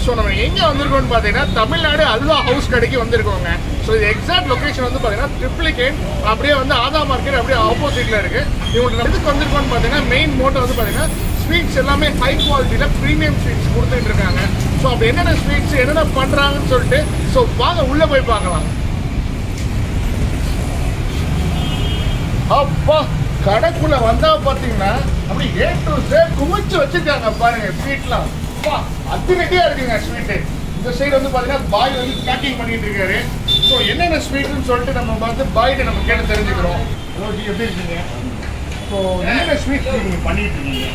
So நம்ம எங்கே வந்திருக்கோம்னு பார்த்தீங்கன்னா தமிழ்நாடு அல்வா ஹவுஸ் கடைக்கு வந்திருக்கோங்க. ஸோ இது எக்ஸாக்ட் லொக்கேஷன் வந்து பார்த்தீங்கன்னா ட்ரிப்ளிகேட் அப்படியே வந்து ஆதா மார்க்கெட் அப்படியே ஆப்போசிட்டில் இருக்குது. இவங்க எதுக்கு வந்திருக்கோம்னு பார்த்தீங்கன்னா மெயின் மோட்டோ வந்து பார்த்தீங்கன்னா ஸ்வீட்ஸ் எல்லாமே ஹை குவாலிட்டியில் ப்ரீமியம் ஸ்வீட்ஸ் கொடுத்துட்டு இருக்காங்க. ஸோ அப்படி என்னென்ன ஸ்வீட்ஸ் என்னென்ன பண்ணுறாங்கன்னு சொல்லிட்டு ஸோ வாங்க உள்ளே போய் பார்க்கலாம். அப்பா கடைக்குள்ளே வந்தால் பார்த்தீங்கன்னா அப்படி ஏ டு Z குமிச்சு வச்சுருக்காங்க பாருங்க ஸ்வீட்லாம். அதிரடியா இருக்குங்க ஸ்வீட்டு. இந்த சைடு வந்து பாத்தீங்கன்னா பாய் வந்து பேக்கிங் பண்ணிட்டு இருக்காரு. ஸோ என்னென்ன ஸ்வீட்னு சொல்லிட்டு நம்ம வந்து பாய்கிட்ட நம்ம கேட்டு தெரிஞ்சுக்கிறோம். ஹலோ ஜி, எப்படி இருக்கீங்க? ஸோ என்னென்ன ஸ்வீட்ஸ் நீங்கள் பண்ணிட்டு இருக்கீங்க?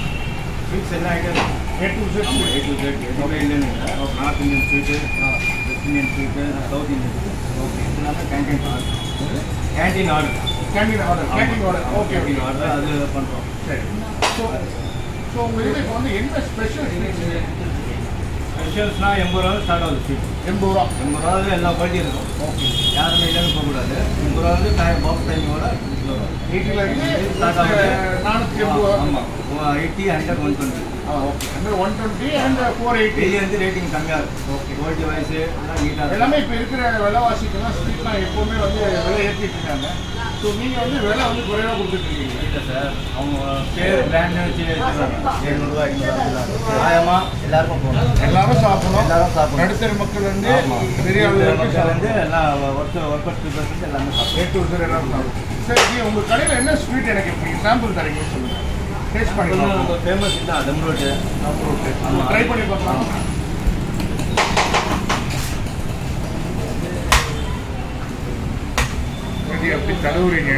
ஸ்வீட்ஸ் என்ன ஐட்டம் A to Z எல்லாமே இல்லைன்னு north Indian sweet, west Indian sweet, south Indian sweet. Okay, இதெல்லாமே canteen order. Canteen order okay order அது பண்ணுறோம். சரி. ஸோ உங்கள் இதில் இப்போ வந்து என்ன ஸ்பெஷல் ஸ்பெஷல்ஸ்னா 80 ரூபா ஸ்டார்ட் ஆகுது ஸ்வீட். 80 ரூபா. 80 ரூபாவில் எல்லா குவாலிட்டி இருக்கும். ஓகே, யாருமே இல்லைன்னு போகக்கூடாது. 80 ரூபா வந்து பாக்ஸ் டைமோட 80 ஸ்டார்ட் ஆகுது. 480. ஆமாம், 80, 100, 120. Okay, 120 and 480. வெளியே வந்து ரேட்டிங் கம்மியாக இருக்கும். ஓகே, குவாலிட்டி வைஸு எல்லாம் நீட்டாக எல்லாமே இப்போ இருக்கிற விலைவாசிக்கெல்லாம் ஸ்வீட்லாம் எப்போவுமே வந்து விலை ஏற்றிட்டு இருக்காங்க. ஸோ நீங்கள் வந்து விலை வந்து குறைவாக கொடுத்துட்ருக்கீங்க. இல்லை சார், அவங்க பேர் பிராண்ட் வச்சு வச்சுருக்காங்க. 700 ரூபா நியாயமாக எல்லாருக்கும் போகணும். எல்லாரும் சாப்பிடணும். நடுத்தர மக்கள் வந்து பெரிய மக்கள் வந்து எல்லாம் ஒர்க்கர்ஸ் பீப்புள்ஸ் எல்லாமே சாப்பிடும். எல்லாரும் சாப்பிடும். சரி, உங்கள் கடையில் என்ன ஸ்வீட் எனக்கு இப்படி சாம்பிள் தரீங்கன்னு சொல்லுங்கள். டேஸ்ட் பண்ணி நம்ம ஃபேமஸ் தான் தம் ரோட்டு. ட்ரை பண்ணி பார்க்கலாம். எப்படி தடவுறீங்க?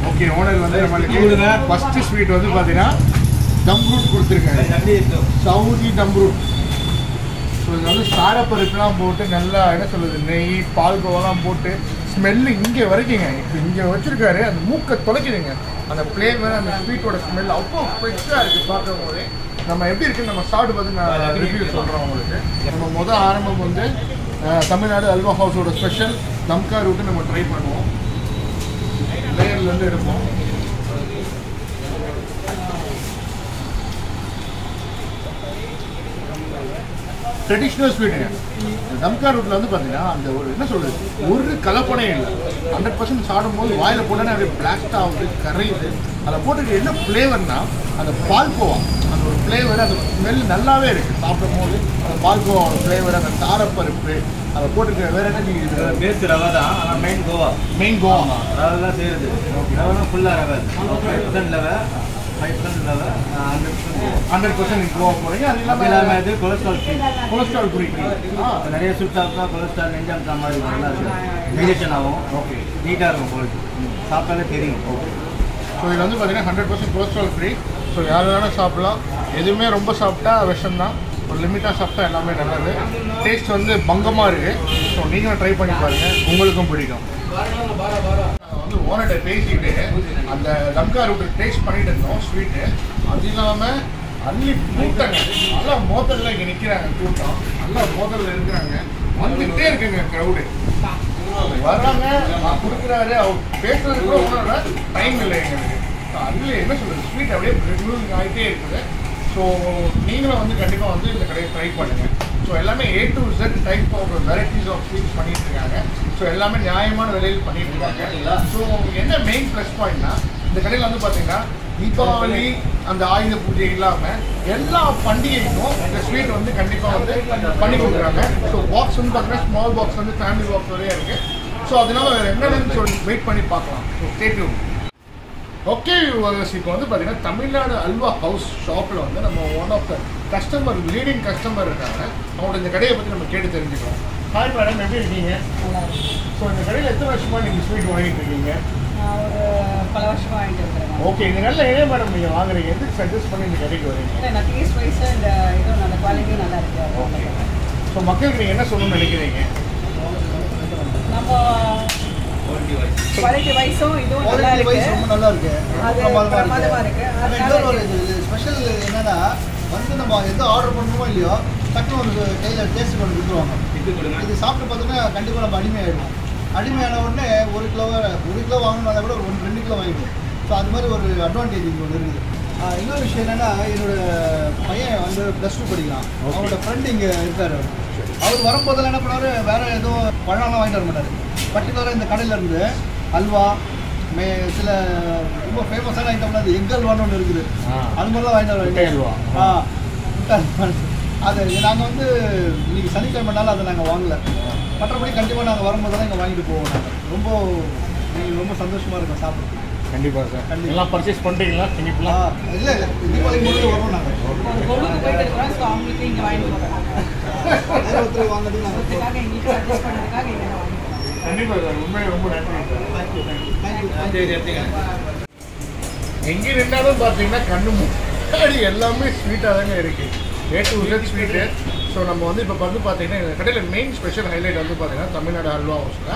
ஓகே, ஓனர் வந்து நம்மளுக்கு ஃபர்ஸ்ட் ஸ்வீட் வந்து பார்த்தீங்கன்னா தம் ஃப்ரூட் கொடுத்துருக்காங்க. சவுதி தம் ஃப்ரூட். ஸோ இது வந்து சாரப்பருப்புலாம் போட்டு நல்லா என்ன சொல்கிறது, நெய் பால்கோவெல்லாம் போட்டு ஸ்மெல்லு இங்கே வரைக்குங்க. இப்போ இங்கே வச்சுருக்காரு, அந்த மூக்கை தொலைக்குதுங்க. அந்த ஃப்ளேவர், அந்த ஸ்வீட்டோட ஸ்மெல் அவ்வளோ ஃப்ரெஷ்ஷாக இருக்குது பார்க்கும் போதே. நம்ம எப்படி இருக்குன்னு நம்ம சாப்பிட்டு பார்த்து நான் ரிவ்யூ சொல்கிறோம் உங்களுக்கு. நம்ம ஆரம்பம் வந்து தமிழ்நாடு அல்வா ஹவுஸோட ஸ்பெஷல் தம்கா ரூட்டு நம்ம ட்ரை பண்ணுவோம். லேயர்லேருந்து எடுப்போம். ட்ரெடிஷ்னல் ஸ்வீட்டுங்க. தம்கா ரூட்டில் வந்து பார்த்தீங்கன்னா அந்த ஒரு என்ன சொல்கிறது, ஒரு கலப்பனையும் இல்லை. 100% சாப்பிடும்போது வாயில் போட்டோன்னே அப்படியே பிளாஸ்ட் ஆகுது, கரையுது. அதை போட்டுட்டு என்ன ஃப்ளேவர்னா அந்த பால்கோவா, அந்த ஒரு ஃப்ளேவர், அந்த ஸ்மெல் நல்லாவே இருக்குது. சாப்பிடும் போது அந்த பால்கோவாவோட ஃப்ளேவர், அந்த தாரப்பருப்பு அதை போட்டுக்க. வேறு என்ன நீங்கள் பேஸ்ட் ரவை தான், ஆனால் மெயின் கோவா. மெயின் கோவா ரவை தான் செய்யுது. ரவைனா ஃபுல்லாக ரவை, 5% ரவை, 5% ரவை, 100% கோவா போகிறீங்க. அது இல்லாமல் இல்லாமல் இது கொலஸ்ட்ரால் ஃப்ரீ. நிறைய ஸ்வீட் சாப்பிட்டா கொலஸ்ட்ரால் நெஞ்சாம் மாதிரி நல்லா இருக்கும், டைஜஷன் ஆகும். ஓகே, நீட்டாக இருக்கும் குவாலிட்டி, சாப்பிட்டாலே தெரியும். ஓகே. ஸோ இதில் வந்து பார்த்தீங்கன்னா 100% கொலஸ்ட்ரால் ஃப்ரீ. ஸோ யார் வேணால் சாப்பிட்லாம். எதுவுமே ரொம்ப சாப்பிட்டா விஷம் தான். ஒரு லிமிட்டாக சாப்பிட்டா எல்லாமே நல்லது. டேஸ்ட் வந்து பங்கமாக இருக்குது. ஸோ நீங்களும் ட்ரை பண்ணி பாருங்கள், உங்களுக்கும் பிடிக்கும். வந்து ஓனர்கிட்ட பேசிட்டு அந்த தம்கா ரூட்டு டேஸ்ட் பண்ணிட்டு இருந்தோம் ஸ்வீட்டு. அது இல்லாமல் அள்ளி கூட்டங்க, நல்லா மோதலில் இங்கே நிற்கிறாங்க கூட்டம், நல்லா மோதலில் இருக்கிறாங்க. வந்துகிட்டே இருக்குங்க க்ரௌடு. வர்றாங்க, கொடுக்குறாரு. அவர் பேசுறது கூட உணர்ற டைம் இல்லை எங்களுக்கு. அள்ளி என்ன சொல்கிறது, ஸ்வீட் அப்படியே ரெகுலரிங் ஆகிட்டே இருக்குது. ஸோ நீங்களும் வந்து கண்டிப்பாக வந்து இந்த கடையை ட்ரை பண்ணுங்கள். ஸோ எல்லாமே A to Z type of varieties of sweets பண்ணிட்டு இருக்காங்க. ஸோ எல்லாமே நியாயமான விலையில் பண்ணிட்டு இருக்காங்க. ஸோ என்ன மெயின் ப்ளஸ் பாயிண்ட்னா, இந்த கடையில் வந்து பார்த்தீங்கன்னா தீபாவளி அந்த ஆயுத பூஜை இல்லாமல் எல்லா பண்டிகைக்கும் இந்த ஸ்வீட் வந்து கண்டிப்பாக வந்து பண்ணி கொடுக்குறாங்க. ஸோ பாக்ஸ் வந்து பார்த்தீங்கன்னா ஸ்மால் பாக்ஸ் வந்து ஃபேமிலி பாக்ஸ் வரையே இருக்குது. ஸோ அதனால வேறு என்னென்னு சொல்லி வெயிட் பண்ணி பார்க்கலாம். So stay tuned. Okay viewers, இப்போ வந்து பார்த்தீங்கன்னா தமிழ்நாடு அல்வா ஹவுஸ் ஷாப்பில் வந்து நம்ம one of the customer, leading customer இருக்காங்க. அவங்களோட இந்த கடையை பற்றி நம்ம கேட்டு தெரிஞ்சுக்கிறோம். ஹாய் மேடம், எப்படி இருக்கீங்க? ஸோ இந்த கடையில் எத்தனை வருஷமாக நீங்கள் ஸ்வீட் வாங்கிட்டு இருக்கீங்க? ஒரு பல வருஷமாக வாங்கிட்டு இருக்கிறேன். ஓகே, இந்த கடையில் ஏன் மேடம் நீங்கள் வாங்குறீங்க? எதுக்கு சஜஸ்ட் பண்ணி இந்த கடைக்கு வரீங்க? இல்லை, நான் டேஸ்ட் வைஸாக இந்த இதுவும் நல்ல குவாலிட்டியும் நல்லா இருக்குது. ஓகே. ஸோ மக்களுக்கு நீங்கள் என்ன சொல்லணும்னு நினைக்கிறீங்க? நம்ம குவாலிட்டி வைஸும் இதுவும் நல்லா இருக்கு. ரொம்ப நல்லா இருக்கு. அது பிரமாதமாக இருக்குது. இன்னொரு ஒரு ஸ்பெஷல் என்னன்னா, வந்து நம்ம எது ஆர்டர் பண்ணுறோமோ இல்லையோ டக்குனு ஒரு கையில் டேஸ்ட் கொண்டு கொடுத்துருவாங்க. இது சாப்பிட்டு பார்த்தோன்னா கண்டிப்பாக நம்ம அடிமையாகிடும். அடிமையான உடனே 1 கிலோ வாங்கணும்னா கூட ஒரு 2 கிலோ வாங்கிடும். ஸோ அது மாதிரி ஒரு அட்வான்டேஜ் இங்கே ஒன்று இருக்குது. இன்னொரு விஷயம் என்னென்னா, என்னோட பையன் வந்து +2 படிக்கிறான். அவனோட ஃப்ரெண்டு இங்கே இருக்கார். அவர் வரும்போதெல்லாம் என்ன பண்ணார், வேறு எதுவும் பழம்லாம் வாங்கிட்டு வர மாட்டார். பர்டிகுலராக இந்த கடையில் இருந்து அல்வா, சில ரொம்ப ஃபேமஸான ஐட்டம்லாம் அது எக் அல்வான்னு ஒன்று இருக்குது. அது மாதிரிலாம் வாங்கிட்டு வருவாங்க. அது நாங்கள் வந்து இன்றைக்கி சனிக்கிழமைனால அதை நாங்கள் வாங்கலை. மற்றபடி கண்டிப்பாக நாங்கள் வரும்போதெல்லாம் இங்கே வாங்கிட்டு போவோம். நாங்கள் ரொம்ப சந்தோஷமாக இருக்கோம் சாப்பிட்றதுக்கு. கண்டிப்பாக சார். எல்லாம் பர்ச்சேஸ் பண்ணுறீங்களா? இல்லை தீபாவளி முடிஞ்சு வரோம். நாங்கள் கொழும்பு போயிட்டு இருக்கிறோம். ஸோ அவங்களுக்கு இங்கே வாங்கிட்டு போகிறாங்க. ஒருத்தர் வாங்கிட்டு நாங்கள் எங்களுக்கு அட்ஜஸ்ட் பண்ணுறதுக்காக இங்கே வாங்கிட்டு கண்டிப்பாக சார். உண்மையை ரொம்ப நன்றி சார். எங்கே நின்றாலும் பார்த்தீங்கன்னா கண்ணு முன்னாடி எல்லாமே ஸ்வீட்டாக தாங்க இருக்குது. A to Z sweet. So நம்ம வந்து இப்போ வந்து பார்த்தீங்கன்னா இந்த கடையில் மெயின் ஸ்பெஷல் ஹைலைட் வந்து பார்த்தீங்கன்னா தமிழ்நாடு அல்வா ஹவுஸில்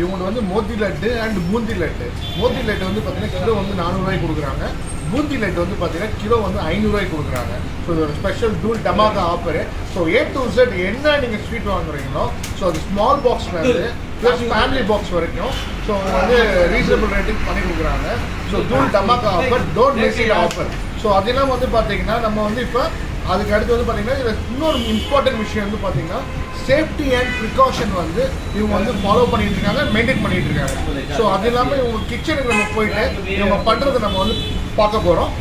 இவங்க வந்து மோத்தி லட்டு அண்ட் பூந்தி லட்டு. மோத்தி லட்டு வந்து பார்த்தீங்கன்னா கிலோ வந்து 400 ரூபாய்க்கு கொடுக்குறாங்க. பூந்தி லட்டு வந்து பார்த்தீங்கன்னா கிலோ வந்து 500 ரூபாய்க்கு கொடுக்குறாங்க. ஸோ இது ஒரு special tool dhamaka offer. So A to Z என்ன நீங்கள் ஸ்வீட் வாங்குறீங்களோ ஸோ அது ஸ்மால் பாக்ஸ்லேருந்து ப்ளஸ் ஃபேமிலி பாக்ஸ் வரைக்கும் ஸோ வந்து ரீசனபிள் ரேட்டிங் பண்ணி கொடுக்குறாங்க. So tool dhamaka offer, don't miss it offer. So அதெல்லாம் வந்து பார்த்தீங்கன்னா நம்ம வந்து இப்போ அதுக்கு அடுத்து வந்து பார்த்தீங்கன்னா இதில் இன்னொரு இம்பார்ட்டன்ட் விஷயம் வந்து பார்த்தீங்கன்னா சேஃப்டி அண்ட் ப்ரிகாஷன் வந்து இவங்க வந்து ஃபாலோ பண்ணிட்டு இருக்காங்க, மெயின்டைன் பண்ணிட்டு இருக்காங்க. ஸோ அது இல்லாமல் இவங்க கிச்சனுக்கு நம்ம போயிட்டு இவங்க பண்ணுறதை நம்ம வந்து பார்க்க போகிறோம்.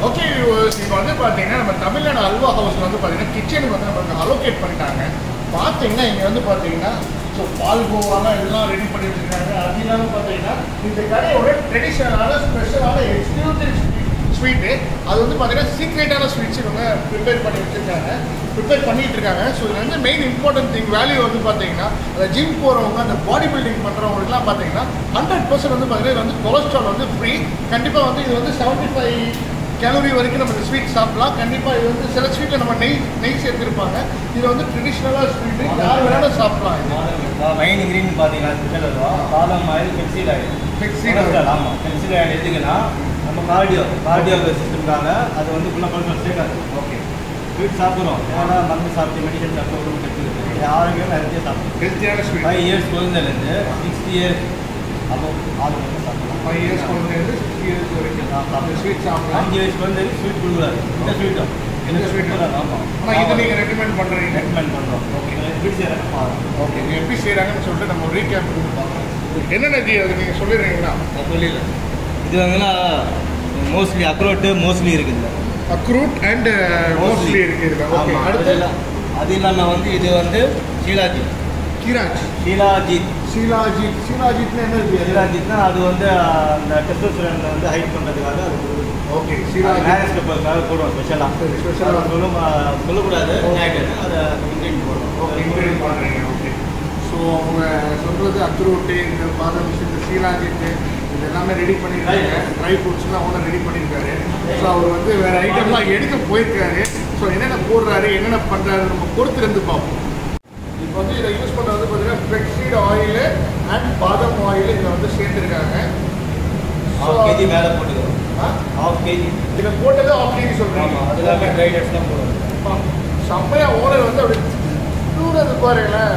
ஓகே இப்போ வந்து பார்த்தீங்கன்னா நம்ம தமிழ்நாடு அல்வா ஹவுஸில் வந்து பார்த்தீங்கன்னா கிச்சனுக்கு வந்து நமக்கு அலோகேட் பண்ணிட்டாங்க. பார்த்தீங்கன்னா இங்கே வந்து பார்த்தீங்கன்னா ஸோ பால்கோவாலாம் எல்லாம் ரெடி பண்ணி வச்சுருக்காங்க. அது இல்லாமல் பார்த்தீங்கன்னா இந்த கடையோட ட்ரெடிஷ்னலான ஸ்பெஷலான எக்ஸ்க்ளூசிவ் ஸ்வீட்டு, அது வந்து பார்த்தீங்கன்னா சீக்ரெட்டான ஸ்வீட்ஸ் இவங்க ப்ரிப்பேர் பண்ணிட்டு இருக்காங்க. ஸோ இது வந்து மெயின் இம்பார்ட்டன்ட் திங் வேல்யூ வந்து பார்த்தீங்கன்னா அந்த ஜிம் போகிறவங்க, அந்த பாடி பில்டிங் பண்ணுறவங்களுக்குலாம் பார்த்தீங்கன்னா 100% வந்து பார்த்தீங்கன்னா இது வந்து கொலஸ்ட்ரால் வந்து ஃப்ரீ. கண்டிப்பாக வந்து இது வந்து 75 கேலரி வரைக்கும் நம்ம இந்த ஸ்வீட் சாப்பிடலாம். கண்டிப்பாக இது வந்து சில ஸ்வீட்டில் நம்ம நெய் சேர்த்துருப்பாங்க. இது வந்து ட்ரெடிஷ்னலாக ஸ்வீட்டு, யார் வேணாலும் சாப்பிடலாம். இது மெயின் இன்க்ரீடியன்ட் பார்த்தீங்கன்னா ஸ்பெஷல் அல்வா, பாதாம் ஆயில், பெப்சிட் ஆயில். ஆமாம், பெப்சிட் ஆயில் எதுக்குன்னா நம்ம கார்டியோ சிஸ்டம்காக அது வந்து ஃபுல்லாக பர்சனல் ஸ்டேக்காது. ஓகே, ஸ்வீட் சாப்பிட்றோம், ஏன்னா மருந்து சாப்பிட்டு மெடிசன் சாப்பிட்டு உடம்பு கெடுத்துருக்கு. ஆரோக்கியம் ஹெல்த்தியாக சாப்பிடும். ஹெல்த்தியான ஸ்வீட் 5 இயர்ஸ் குழந்தைலேருந்து 6 இயர்ஸ் அப்போ ஆரோக்கியம் சாப்பிடலாம். 5 இயர்ஸ் குழந்தைலேருந்து 60 இயர்ஸ் வரைக்கும் சாப்பிட்டு ஸ்வீட் சாப்பிடலாம். 5 இயர்ஸ் குழந்தைக்கு ஸ்வீட் கொடுக்குறாரு. இந்த ஸ்வீட்டும் இந்த ஸ்வீட் ஆமாம். ஆனால் இது நீங்கள் ரெக்கமெண்ட் பண்ணுறீங்க. ரெக்கமெண்ட் பண்ணுறோம். ஓகே, எப்படி செய்கிறாங்க பாருங்கள். ஓகே, நீங்கள் எப்படி செய்கிறாங்கன்னு சொல்லிட்டு நம்ம ஒரு ரீகேப் பண்ணி பார்க்கலாம். என்னென்ன ஜி அது நீங்கள் சொல்லிடுறீங்களா? நான் சொல்லிடலாம். இது வந்துன்னா மோஸ்ட்லி அக்ரோட்டு மோஸ்ட்லி இருக்குது. அக்ரூட் அண்ட் மோஸ்ட்லி இருக்குது. ஓகே, அடுத்து அது இல்லாமல் வந்து இது வந்து ஷீலாஜித். ஷீலாஜித்னா என்ன இது? ஷீலாஜித்னா அது வந்து அந்த டெஸ்டோஸ்டெரான் வந்து ஹைட் பண்ணுறதுக்காக அது கொடுக்குது. ஓகே, மேரேஜ் கப்பலுக்காக போடுவோம் ஸ்பெஷலாக. ஸ்பெஷலாக சொல்லக்கூடாது, அதை இன்க்ரீடியன்ட் போடுறோம். ஓகே, இன்க்ரீடியன்ட் பண்ணுறீங்க. ஓகே, ஸோ அவங்க சொல்கிறது அக்ரூட்டு, இந்த பாதாம் மிஷின், இந்த ஷீலாஜித்து இது எல்லாமே ரெடி பண்ணியிருக்காங்க. ட்ரை ஃப்ரூட்ஸ்லாம் அவனை ரெடி பண்ணியிருக்காரு. ஸோ அவர் வந்து வேறு ஐட்டம்லாம் எடுக்க போயிருக்காரு. ஸோ என்னென்ன போடுறாரு, என்னென்ன பண்ணுறாரு நம்ம பொறுத்திருந்து பார்ப்போம். இப்போ வந்து இதை யூஸ் பண்ணுறது வந்து பார்த்தீங்கன்னா ஃப்ளெக்ஸீட் ஆயில் அண்ட் பாதாம் ஆயில் இதில் வந்து சேர்த்துருக்காங்க. ½ kg மேலே போட்டுக்கிறோம். ½ kg இதில் போட்டது ½ kg சொல்கிறீங்க. அது எல்லாமே ட்ரை டேட்ஸ்லாம் போடுவோம். செம்மையாக ஓனர் வந்து அப்படி தூரது பாருங்களேன்,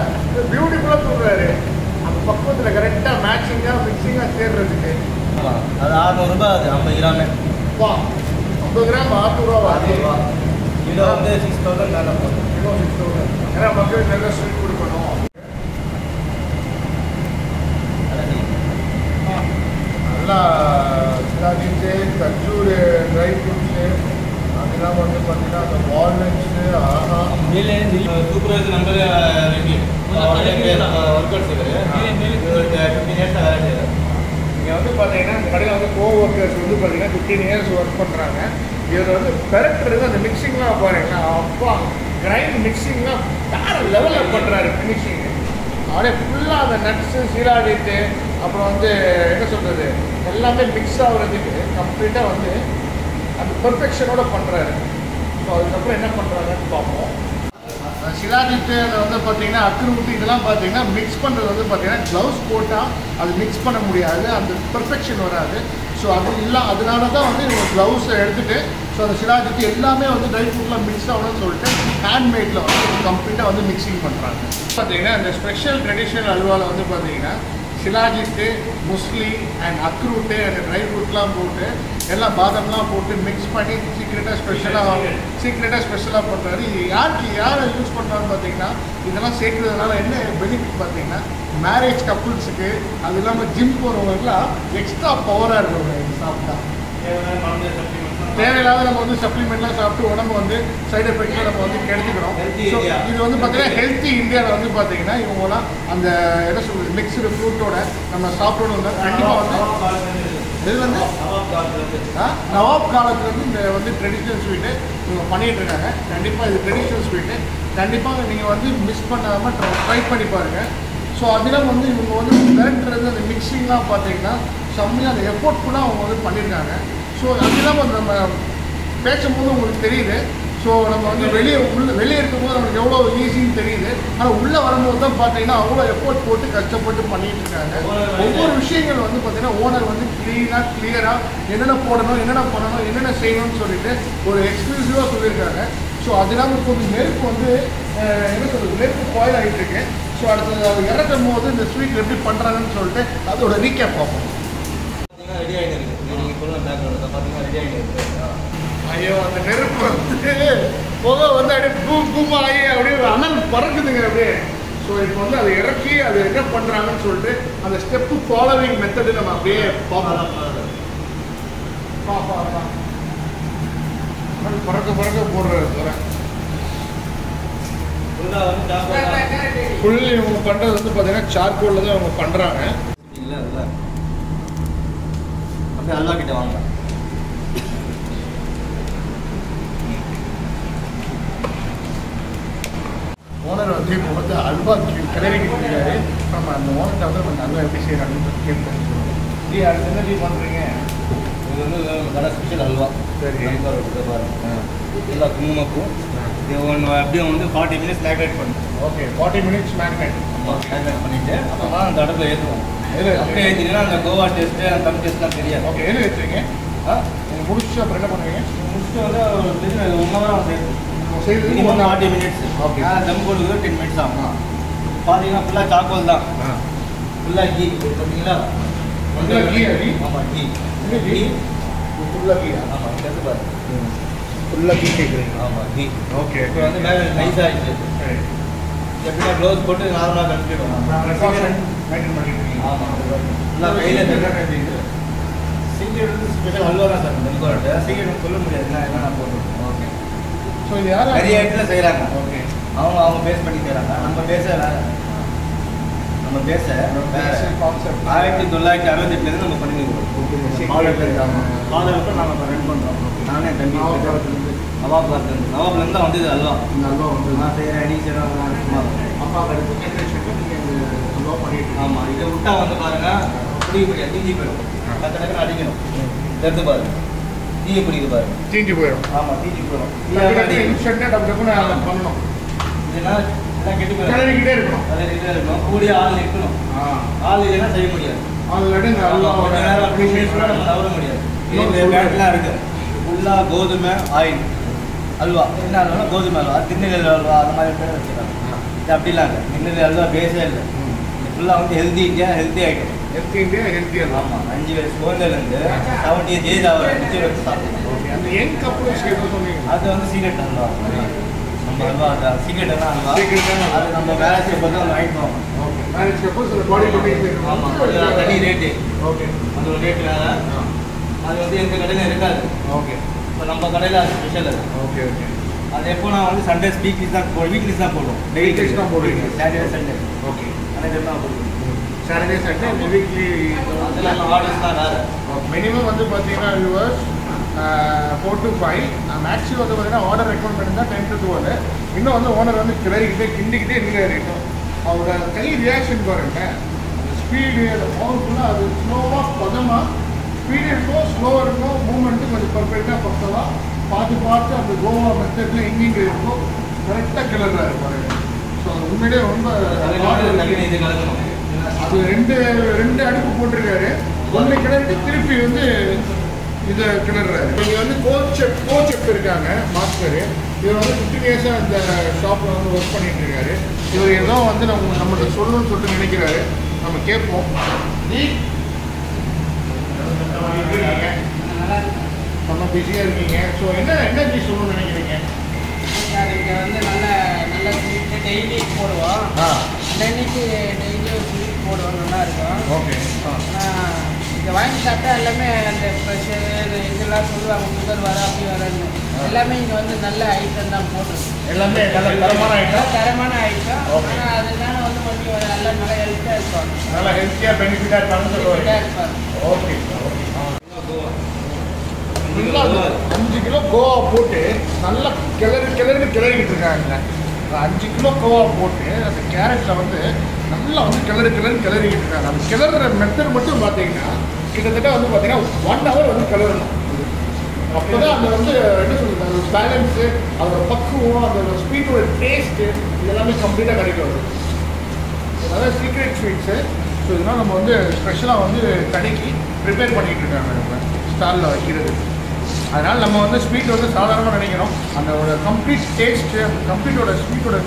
பியூட்டிஃபுல்லாக தூடுறாரு. அந்த பக்குவத்தில் கரெக்டாக மேட்சிங்காக மிக்சிங்காக சேர்றதுக்கு. அது 600 ரூபாய். அது 50 கிராமே. வா, 50 கிராம் 600 ரூபா. கிலோ வந்து 6000 மேலே போடும். கிலோ 6000. ஏன்னா மக்களுக்கு நல்ல ஸ்வீட் கொடுக்கணும். நல்லா சிலாஜித்து, கஜூர், ட்ரை ஃப்ரூட்ஸு, அதெல்லாம் வந்து பார்த்தீங்கன்னா அந்த வால்நட்ஸு. ஆஹா, சூப்பராக நம்பர் ரெடி ஒர்க்கர்ஸ் இங்கே வந்து பார்த்தீங்கன்னா இந்த கடையில் வந்து கோ ஒர்க்கர்ஸ் வந்து பார்த்தீங்கன்னா 15 இயர்ஸ் ஒர்க் பண்ணுறாங்க. இதில் வந்து பெரட்டுறது அந்த மிக்சிங்லாம் பாருங்களா, அப்பா கிரைண்ட் மிக்சிங்லாம் வேறு லெவலில் பண்ணுறாரு. ஃபினிஷிங் அப்படியே ஃபுல்லாக அந்த நட்ஸு, சீலாடிட்டு, அப்புறம் வந்து என்ன சொல்கிறது எல்லாமே மிக்ஸ் ஆகுறதுக்கு கம்ப்ளீட்டாக வந்து அந்த பெர்ஃபெக்ஷனோட பண்ணுறாரு. ஸோ அதுக்கப்புறம் என்ன பண்ணுறாங்கன்னு பார்ப்போம். ஷிலாஜித்து அதை வந்து பார்த்தீங்கன்னா அக்ரூட் இதெல்லாம் பார்த்தீங்கன்னா மிக்ஸ் பண்ணுறது வந்து பார்த்தீங்கன்னா க்ளவுஸ் போட்டால் அது மிக்ஸ் பண்ண முடியாது, அந்த பெர்ஃபெக்ஷன் வராது. ஸோ அது இல்லை, அதனால தான் வந்து இவங்க க்ளவுஸை எடுத்துகிட்டு ஸோ அந்த ஷிலாஜித்து எல்லாமே வந்து ட்ரை ஃப்ரூட்லாம் மிக்ஸ் ஆகணும்னு சொல்லிட்டு ஹேண்ட்மேடில் வந்து கம்ப்ளீட்டாக வந்து மிக்சிங் பண்ணுறாங்க. பார்த்தீங்கன்னா இந்த ஸ்பெஷல் ட்ரெடிஷ்னல் அல்வாவில் வந்து பார்த்தீங்கன்னா ஷிலாஜித்து, முஸ்லி அண்ட் அக்ரூட்டு அண்ட் ட்ரை ஃப்ரூட்லாம் போட்டு எல்லாம் பாதம்லாம் போட்டு மிக்ஸ் பண்ணி சீக்ரெட்டாக ஸ்பெஷலாக பண்ணுறாரு. இது யாரை யூஸ் பண்ணுறான்னு பார்த்தீங்கன்னா இதெல்லாம் சேர்க்குறதுனால என்ன பெனிஃபிட் பார்த்தீங்கன்னா மேரேஜ் கப்புள்ஸுக்கு, அது இல்லாமல் ஜிம் போகிறவங்களுக்குலாம் எக்ஸ்ட்ரா பவராக இருக்கும். இது சாப்பிட்டா தேவையில்லாத நம்ம வந்து சப்ளிமெண்ட்லாம் சாப்பிட்டு உடம்பு வந்து சைடு எஃபெக்ட்லாம் நம்ம வந்து கெடுத்துக்கிறோம். ஸோ இது வந்து பார்த்தீங்கன்னா ஹெல்த்தி இந்தியாவில் வந்து பார்த்தீங்கன்னா இவங்களாம் அந்த என்ன சொல்கிறது மிக்ஸ்டு ஃப்ரூட்டோட நம்ம சாப்பிடணும். கண்டிப்பாக வந்து இது வந்து நவாப் காலத்துலேருந்து இந்த வந்து ட்ரெடிஷ்னல் ஸ்வீட்டு இவங்க பண்ணிகிட்டு இருக்காங்க. கண்டிப்பாக இது ட்ரெடிஷ்னல் ஸ்வீட்டு கண்டிப்பாக நீங்கள் வந்து மிஸ் பண்ணாமல் ட்ரை பண்ணி பாருங்கள். ஸோ அதெல்லாம் வந்து இவங்க வந்து விரட்டுறது அந்த மிக்சிங்லாம் பார்த்தீங்கன்னா செம்மையாக அந்த எஃபோர்ட்ஃபுல்லாக அவங்க வந்து பண்ணியிருக்காங்க. ஸோ அதெல்லாம் வந்து நம்ம பேசும்போது உங்களுக்கு தெரியுது. ஸோ நம்ம வந்து வெளியே இருக்கும்போது நமக்கு எவ்வளோ ஈஸின்னு தெரியுது. ஆனால் உள்ளே வரும்போது தான் பார்த்தீங்கன்னா அவ்வளோ எஃபோர்ட் போட்டு கஷ்டப்பட்டு பண்ணிகிட்டு இருக்காங்க. ஒவ்வொரு விஷயங்கள் வந்து பார்த்தீங்கன்னா ஓனர் வந்து கிளியராக என்னென்ன போடணும், என்னென்ன பண்ணணும், என்னென்ன செய்யணும்னு சொல்லிட்டு ஒரு எக்ஸ்க்ளூசிவாக சொல்லியிருக்காங்க. ஸோ அது இல்லாமல் கொஞ்சம் நெருப்பு வந்து என்ன சொல்கிறது நெருப்பு பாயில் ஆகிட்டு இருக்கு. ஸோ அடுத்தது அது இறக்கும் போது இந்த ஸ்வீட் எப்படி பண்ணுறாங்கன்னு சொல்லிட்டு அதோட ரீகேப் பார்ப்போம். ரெடி ஆகிட்டு இருக்குது. நீங்கள் சொல்லுங்கள் பேக்ரவுண்ட் பார்த்தீங்கன்னா ரெடி ஆகிட்டு இருக்குது. ஐயோ, அந்த நெருப்பு வந்து புகை வந்து அப்படியே பூமாகி அப்படியே அனல் பறக்குதுங்க அப்படியே. ஸோ இப்போ வந்து அதை இறக்கி அது என்ன பண்ணுறாங்கன்னு சொல்லிட்டு அந்த ஸ்டெப்பு ஃபாலோவிங் மெத்தடு நம்ம அப்படியே பார்க்கலாம். பறக்க போடுறது ஃபுல் இவங்க பண்ணுறது வந்து பார்த்தீங்கன்னா சார்கோலில் தான் இவங்க பண்ணுறாங்க. இல்லை இல்லை அப்படியே அல்வா கிட்ட வாங்க. ஓனர் வந்து இப்போ வந்து அல்வா கிளறிக்கிட்டு இருக்காரு. நம்ம அந்த ஓனர்கிட்ட வந்து நம்ம அல்வா எப்படி செய்யறாங்கன்னு கேட்போம். ஜி அடுத்து என்ன ஜி பண்ணுறீங்க? இது வந்து கடை ஸ்பெஷல் அல்வா. சரி, பாருங்க எல்லா குங்குமப்பூ இது ஒன்று அப்படியே வந்து 40 minutes மேக்னேட் பண்ணுவோம். Okay, 40 minutes மேக்னேட். மேக்னேட் பண்ணிவிட்டு அப்புறமா அந்த அடுப்பில் ஏற்றுவோம். எது அப்படியே ஏற்றிங்கன்னா அந்த கோவா டேஸ்ட்டு அந்த தம் டேஸ்ட்லாம் தெரியாது. ஓகே, எது வச்சுருங்க? நீங்கள் முடிச்சு அப்புறம் என்ன பண்ணுவீங்க? முடிச்சுட்டு வந்து ஒரு 1 hour ஆகும் செய்து மினிமம் 40 minutes. ஓகே. தம் போடுறது 10 minutes ஆகும். பார்த்தீங்கன்னா ஃபுல்லாக சாக்கோல் தான், ஃபுல்லாக கீ பார்த்தீங்களா? ஃபுல்லாக கீ? ஆமாம் கீ. கீ ஃபுல்லாக கீ? ஆமாம் இங்கே வந்து பாரு ஃபுல்லாக கீ கேட்குறீங்க? ஆமாம் கீ. ஓகே. இப்போ வந்து மேலே நைஸ் ஆகிடுச்சு. எப்படின்னா க்ளோஸ் போட்டு நார்மலாக கழிச்சிடுவோம். மெயின்டைன் பண்ணிட்டு ஆமாம் ஃபுல்லாக கையில் சீக்கிரம் வந்து ஸ்பெஷல் அல்வா தான் சார் நெல்கோரட்டு. சீக்கிரம் சொல்ல முடியாது என்ன நான் போட்டுருக்கோம். ஓகே. ஸோ இது யாரும் நிறைய இடத்துல செய்கிறாங்க. ஓகே. அவங்க பேஸ் பண்ணி செய்கிறாங்க. நம்ம பேச கான்செப்ட் 1968 நம்ம பண்ணிருக்கோம். ஃபாதருக்கு நாங்கள் ரன் பண்ணுறோம். நானே தம்பி நவாப்லேருந்து தான் வந்தது அல்வா. இந்த அல்வா வந்து நான் செய்கிறேன் நீ செய்கிறேன். அப்பா அடுத்த ஜென்ரேஷனுக்கு நீங்கள் அல்வா பண்ணிட்டு ஆமாம் இதை விட்டா வந்து பாருங்க பிடிக்க முடியாது, தீஞ்சி போயிடும். டக்குன்னு அடிக்கணும். எடுத்து பாருங்க தீய பிடிக்குது பாருங்க, தீஞ்சு போயிடும். ஆமாம் தீஞ்சி போயிடும். இன்ஸ்டன்ட்டாக டப்பு பண்ணணும். இதெல்லாம் எல்லாம் கெட்டு போயிடும். கிளறிக்கிட்டே இருக்கணும். அதில் இது இருக்கணும், கூடிய ஆள் நிற்கணும். ஆள் இல்லைன்னா செய்ய முடியாது. ஆல்ரெடி இந்த அல்வா கொஞ்ச நேரம் 2 minutes கூட நம்ம நவர முடியாது. இந்த பேட்டெலாம் இருக்குது ஃபுல்லாக கோதுமை ஆயில் அல்வா. என்ன அல்வானா கோதுமை அல்வா, திண்ணெல் அல்வா அந்த மாதிரி பேர் வச்சுருக்காங்க. இது அப்படிலாம் இல்லை, திண்ணெல் அல்வா பேஸே இல்லை. ஃபுல்லாக வந்து healthy India, healthy item. Healthy India, healthy halwa. ஆமாம் 5 வயசு குழந்தைலேருந்து 70 ஏஜ் ஆகிற குச்சி வச்சு சாப்பிடுவோம். ஓகே. அந்த யங் கப்புள்ஸ் எதுவும் சொன்னீங்க? அது வந்து சீக்ரெட் அல்வா. நம்ம அல்வா அந்த சீக்ரெட் எல்லாம் அல்வா. அது நம்ம வேலை செய்ய போது நம்ம வாங்கிட்டு போவோம். ஓகே. மேரேஜ் கப்புள்ஸ் அந்த பாடி பில்டிங். ஆமாம் அது தனி ரேட்டு. ஓகே. அது ஒரு ரேட்டு வேறு. அது வந்து எங்கள் கடையில் இருக்காது. ஓகே. இப்போ நம்ம கடையில் அது ஸ்பெஷல். அது ஓகே. ஓகே. அது எப்போ நான் வந்து சண்டேஸ் வீக்லிஸ் தான் வீக்லிஸ் தான் போடுவோம். Weeklies தான் போடுவீங்க. Saturday Sunday okay. அன்னைக்கு தான் போடுவோம். சாட்டர்டே சண்டே வீக்லி அதெல்லாம் ஆர்டர்ஸ் தான் வேறு. மினிமம் வந்து பார்த்தீங்கன்னா வியூவர்ஸ் 4 to 5. மேக்ஸிமம் வந்து பார்த்தீங்கன்னா ஆர்டர் ரெக்கமெண்ட் பண்ணி தான் 10 to 12. இன்னும் வந்து ஓனர் வந்து கிளறிக்கிட்டே கிண்டிக்கிட்டே இருக்காரு. அவரோட கை ரியாக்ஷன் பாருங்க, ஸ்பீடு அந்த பவர்ஃபுல்லாக அது ஸ்லோவாக பதமாக ஸ்பீடு இருக்கும், ஸ்லோவாக இருக்கும், மூமெண்ட்டு கொஞ்சம் பர்ஃபெக்டாக பக்கமாக பார்த்து அந்த கோவா மெத்தடில் எங்கெங்கே இருக்கும் கரெக்டாக கிளறாரு பாருங்க. ஸோ அது உண்மையிலே ரொம்ப இது கலக்கணும். அது ரெண்டு அடுப்பு போட்டிருக்காரு. ஒன்று கிளறிட்டு திருப்பி வந்து இதை கிளறாரு. இங்கே வந்து கோச் இருக்காங்க மாஸ்டரு. இவர் வந்து 15 இயர்ஸாக இந்த ஷாப்பில் வந்து ஒர்க் பண்ணிட்டு இருக்காரு. இவர் ஏதோ வந்து நம்மகிட்ட சொல்லணும்னு சொல்லிட்டு நினைக்கிறாரு. நம்ம கேட்போம். நம்ம பிஸியாக இருக்கீங்க. ஸோ என்ன சொல்லணும்னு நினைக்கிறீங்க? சார் இங்கே வந்து நல்ல ஸ்வீட்டு டெய்லி போடுவோம். டெய்லிக்கு ஸ்வீட் போடுவோம், நல்லா இருக்கும். ஓகே. இங்கே வாங்கி சாப்பிட்டா எல்லாமே அந்த ப்ரெஷர் இதெல்லாம் சொல்லுவாங்க, சுகர் வர அப்படி வரன்னு. எல்லாமே இங்கே வந்து நல்ல ஐட்டம் தான் போடுறது. எல்லாமே நல்ல தரமான ஐட்டம். தரமான ஐட்டம். ஆனால் அதனால வந்து கொஞ்சம் நல்லா ஹெல்த்தியாக இருப்பாங்க. நல்லா ஹெல்த்தியாக பெனிஃபிட்டாக இருப்பாங்கன்னு சொல்லுவாங்க. இருப்பாங்க. ஓகே. 5 கிலோ கோவா போட்டு நல்லா கிளறிக்கிட்டு இருக்காங்க. 5 கிலோ கோவா போட்டு அந்த கேரட்டில் வந்து நல்லா வந்து கிளறிக்கிட்டு இருக்காங்க. அந்த கிளறுற மெத்தட் மட்டும் பார்த்தீங்கன்னா கிட்டத்தட்ட வந்து பார்த்தீங்கன்னா 1 hour வந்து கிளறணும். அப்போ தான் அந்த வந்து என்ன சொல்கிறது, அந்த பேலன்ஸு, அதோட பக்குவம், அதோட ஸ்வீட்டோட டேஸ்ட்டு இதெல்லாமே கம்ப்ளீட்டாக கிடைக்கும். அதாவது சீக்ரெட் ஸ்வீட்ஸு. ஸோ இதெல்லாம் நம்ம வந்து ஸ்பெஷலாக வந்து கடைக்கு ப்ரிப்பேர் பண்ணிகிட்டு இருக்காங்க நம்ம ஸ்டாலில் வைக்கிறது. அதனால் நம்ம வந்து ஸ்வீட் வந்து சாதாரணமாக நினைக்கிறோம். அதோட கம்ப்ளீட் டேஸ்ட்டு, அந்த கம்ப்ளீட்டோட ஸ்வீட்டோட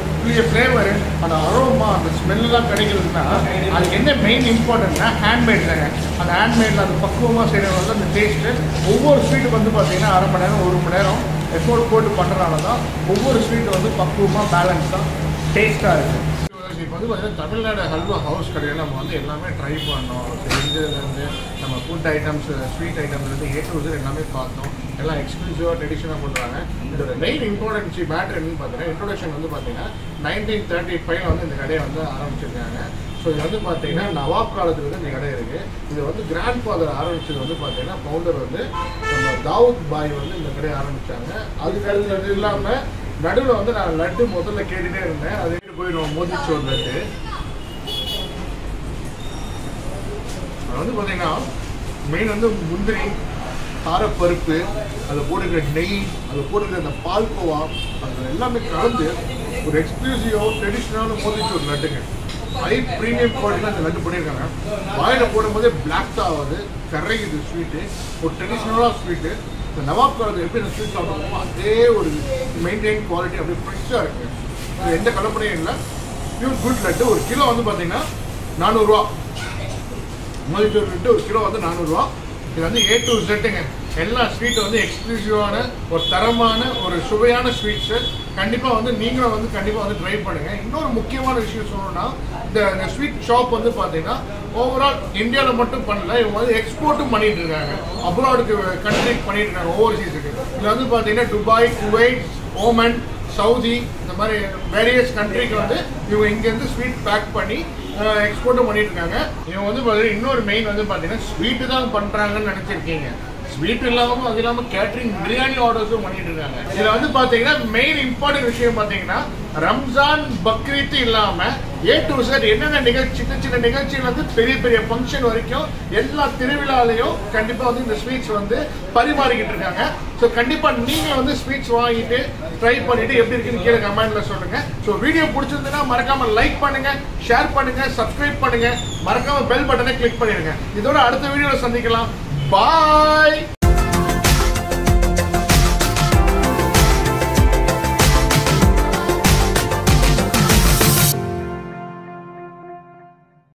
ஃப்ளேவரு, அந்த அரோமா, அந்த ஸ்மெல்லாம் கிடைக்கிறதுனா அதுக்கு என்ன மெயின் இம்பார்ட்டன்ட்னா ஹேண்ட்மேட் தாங்க. அந்த ஹேண்ட்மேடில் அந்த பக்குவமாக செய்கிறவங்க அந்த டேஸ்ட்டு ஒவ்வொரு ஸ்வீட்டு வந்து பார்த்திங்கன்னா 1/2 மணி நேரம் 1 மணி நேரம் எஃபோர்ட் போட்டு பண்ணுறனால தான் ஒவ்வொரு ஸ்வீட்டு வந்து பக்குவமாக பேலன்ஸாக டேஸ்ட்டாக இருக்குது. இப்போ வந்து பார்த்தீங்கன்னா தமிழ்நாடு ஹல்வா ஹவுஸ் கடையில் நம்ம வந்து எல்லாமே ட்ரை பண்ணோம். செஞ்சதுலேருந்து நம்ம ஃபுட் ஐட்டம்ஸ், ஸ்வீட் ஐட்டம்ஸ்லேருந்து A to Z எல்லாமே பார்த்தோம். எல்லாம் எக்ஸ்க்ளூசிவாக ட்ரெடிஷனாக பண்ணுறாங்க. இதோட மெயின் இம்பார்ட்டன்சி மேட்ரு என்னன்னு பார்த்தீங்கன்னா இன்ட்ரோடக்ஷன் வந்து பார்த்தீங்கன்னா 1935 வந்து இந்த கடையை வந்து ஆரம்பிச்சிருக்காங்க. ஸோ இது வந்து பார்த்தீங்கன்னா நவாப் காலத்தில் வந்து இந்த கடை இருக்குது. இது வந்து கிராண்ட் ஃபாதர் ஆரம்பிச்சது வந்து பார்த்தீங்கன்னா ஃபவுண்டர் வந்து நம்ம தாவூத் பாய் வந்து இந்த கடையை ஆரம்பித்தாங்க. அதுக்கு அது இல்லாமல் நடுவில் வந்து நான் லட்டு முதல்ல கேட்டுகிட்டே இருந்தேன். அது போயிடுவோம் மோதிச்சோர் லட்டு. அது வந்து பார்த்தீங்கன்னா மெயின் வந்து முந்திரி, காரப்பருப்பு, அதில் போட்டுக்கிற நெய், அதில் போட்டுக்கிற அந்த பால்கோவா, அது எல்லாமே கலந்து ஒரு எக்ஸ்க்ளூசிவாக ட்ரெடிஷ்னலான மோதிச்சோர் லட்டுங்க. ஹை ப்ரீமியம் குவாலிட்டியில் அந்த லட்டு பண்ணியிருக்காங்க. வாயில் போடும்போது பிளாக் ஆகாது, கரைக்குது ஸ்வீட்டு, ஒரு ட்ரெடிஷ்னலாக ஸ்வீட்டு. இந்த நவாப் காலத்தில் எப்படி இந்த ஸ்வீட் சாப்பிடுவோமோ அதே ஒரு மெயின்டைன் குவாலிட்டி அப்படியே ஃப்ரெஷ்ஷாக இருக்குது. எந்த கலப்படையும் இல்லை, பியூர் குட் லட்டு. ஒரு கிலோ வந்து பார்த்தீங்கன்னா 400 ரூபா. மொய்தூர் லட்டு ஒரு கிலோ வந்து 400 ரூபா. இது வந்து A to Zங்க. எல்லா ஸ்வீட்டும் வந்து எக்ஸ்க்ளூசிவான ஒரு தரமான ஒரு சுவையான ஸ்வீட்ஸு. கண்டிப்பாக வந்து நீங்களும் வந்து கண்டிப்பாக வந்து ட்ரை பண்ணுங்கள். இன்னொரு முக்கியமான விஷயம் சொல்லணும்னா, இந்த ஸ்வீட் ஷாப் வந்து பார்த்தீங்கன்னா ஓவரால் இந்தியாவில் மட்டும் பண்ணல, இவங்க வந்து எக்ஸ்போர்ட்டும் பண்ணிட்டு இருக்காங்க, அப்ராடுக்கு கண்ட்ரிக்கு பண்ணிட்டு இருக்காங்க, ஓவர்சீஸுக்கு. இதில் வந்து பார்த்தீங்கன்னா துபாய், குவைத், ஓமன், சவுதி, இந்த மாதிரி வேரியஸ் கண்ட்ரிக்கு வந்து இவங்க இங்கேருந்து ஸ்வீட் பேக் பண்ணி எக்ஸ்போர்ட்டும் பண்ணிட்டு இருக்காங்க. இவங்க வந்து பார்த்தீங்கன்னா இன்னொரு மெயின் வந்து பார்த்தீங்கன்னா ஸ்வீட்டு தான் பண்ணுறாங்கன்னு நினச்சிருக்கீங்க. ஸ்வீட் இல்லாமல் அது இல்லாமல் கேட்ரிங் பிரியாணி ஆர்டர்ஸும் பண்ணிட்டு இருக்காங்க. இதில் வந்து பார்த்தீங்கன்னா மெயின் இம்பார்ட்டன்ட் விஷயம் பார்த்தீங்கன்னா ரம்ஜான், பக்ரீத் இல்லாமல் A to Z என்னென்ன நிகழ்ச்சி, சின்ன சின்ன நிகழ்ச்சிகள் வந்து பெரிய பெரிய ஃபங்க்ஷன் வரைக்கும் எல்லா திருவிழாலையும் கண்டிப்பாக வந்து இந்த ஸ்வீட்ஸ் வந்து பரிமாறிக்கிட்டு இருக்காங்க. ஸோ கண்டிப்பாக நீங்கள் வந்து ஸ்வீட்ஸ் வாங்கிட்டு ட்ரை பண்ணிட்டு எப்படி இருக்குன்னு கீழே கமெண்ட்ல சொல்லுங்க. ஸோ வீடியோ பிடிச்சிருந்ததுன்னா மறக்காம லைக் பண்ணுங்க, ஷேர் பண்ணுங்க, சப்ஸ்கிரைப் பண்ணுங்க, மறக்காம பெல் பட்டனை கிளிக் பண்ணிடுங்க. இதோட அடுத்த வீடியோவில் சந்திக்கலாம். பாய்.